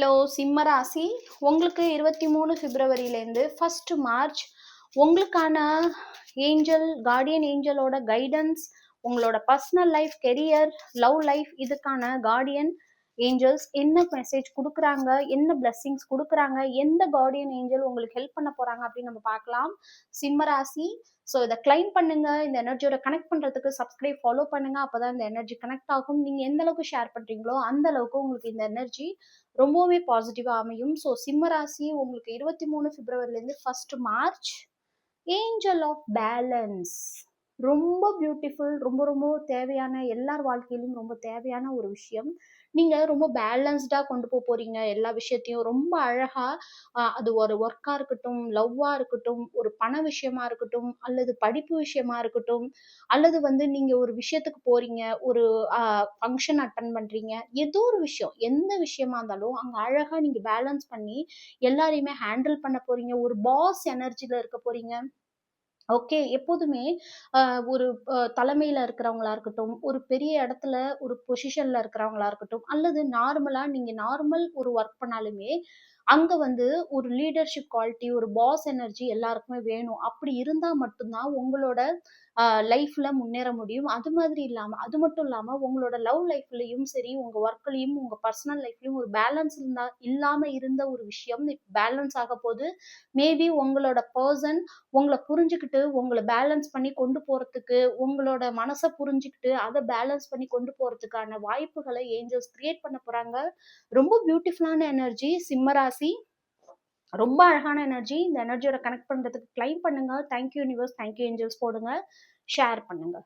Hello சிம்ம ராசி. உங்களுக்கு 23 பிப்ரவரியிலேருந்து 1 மார்ச் உங்களுக்கான ஏஞ்சல் கார்டியன் ஏஞ்சலோட கைடன்ஸ், உங்களோட personal life, career, love life, இதுக்கான கார்டியன் ஏஞ்சல்ஸ் என்ன மெசேஜ் கொடுக்குறாங்க, என்ன பிளெஸிங்ஸ் கொடுக்குறாங்க, எந்த கார்டியன் ஏஞ்சல் உங்களுக்கு ஹெல்ப் பண்ண போறாங்க அப்படின்னு நம்ம பார்க்கலாம். சிம்ம ராசி. ஸோ இதை கிளைம் பண்ணுங்க. இந்த எனர்ஜியோட கனெக்ட் பண்றதுக்கு சப்ஸ்கிரைப் ஃபாலோ பண்ணுங்க. அப்பதான் இந்த எனர்ஜி கனெக்ட் ஆகும். நீங்க எந்த அளவுக்கு ஷேர் பண்றீங்களோ அந்த அளவுக்கு உங்களுக்கு இந்த எனர்ஜி ரொம்பவே பாசிட்டிவா அமையும். ஸோ சிம்ம ராசி உங்களுக்கு 23 பிப்ரவரிலேருந்து 1 மார்ச் ஏஞ்சல் ஆஃப் பேலன்ஸ் ரொம்ப பியூட்டிஃபுல், ரொம்ப ரொம்ப தேவையான, எல்லார் வாழ்க்கையிலும் ரொம்ப தேவையான ஒரு விஷயம். நீங்க ரொம்ப பேலன்ஸ்டா கொண்டு போறீங்க எல்லா விஷயத்தையும் ரொம்ப அழகா. அது ஒரு ஒர்க்கா இருக்கட்டும், லவ்வா இருக்கட்டும், ஒரு பண விஷயமா இருக்கட்டும், அல்லது படிப்பு விஷயமா இருக்கட்டும், அல்லது நீங்க ஒரு விஷயத்துக்கு போறீங்க, ஒரு ஃபங்க்ஷன் அட்டன் பண்றீங்க, ஏதோ ஒரு விஷயம், எந்த விஷயமா இருந்தாலும் அங்க அழகா நீங்க பேலன்ஸ் பண்ணி எல்லாரையுமே ஹேண்டில் பண்ண போறீங்க. ஒரு பாஸ் எனர்ஜில இருக்க போறீங்க. ஓகே. எப்போதுமே ஒரு தலைமையில இருக்கிறவங்களா இருக்கட்டும், ஒரு பெரிய இடத்துல ஒரு பொசிஷன்ல இருக்கிறவங்களா இருக்கட்டும், அல்லது நார்மலா நீங்க நார்மல் ஒரு ஒர்க் பண்ணாலுமே, அங்க ஒரு லீடர்ஷிப் குவாலிட்டி, ஒரு பாஸ் எனர்ஜி எல்லாருக்குமே வேணும். அப்படி இருந்தா மட்டும் தான் உங்களோட லைஃப்ல முன்னேற முடியும். அது மட்டும் இல்லாம உங்களோட லவ் லைஃப்லயும் சரி, உங்க ஒர்க்லயும், உங்க பர்சனல் லைஃப்லயும் ஒரு பேலன்ஸ் இல்லாம இருந்த ஒரு விஷயம் பேலன்ஸ் ஆக போது. மேபி உங்களோட பர்சன் உங்கள புரிஞ்சுக்கிட்டு, உங்கள பேலன்ஸ் பண்ணி கொண்டு போறதுக்கு, உங்களோட மனச புரிஞ்சுக்கிட்டு, அத பேலன்ஸ் பண்ணி கொண்டு போறதுக்கான வாய்ப்புகள ஏஞ்சல்ஸ் கிரியேட் பண்ண போறாங்க. ரொம்ப பியூட்டிஃபுல்லான எனர்ஜி சிம்ம ராசி. ரொம்ப அழகான எனர்ஜி. இந்த எனர்ஜியோட கனெக்ட் பண்றதுக்கு கிளைம் பண்ணுங்க. தேங்க்யூ யூனிவர்ஸ், தேங்க்யூ ஏஞ்சல்ஸ் போடுங்க, ஷேர் பண்ணுங்க.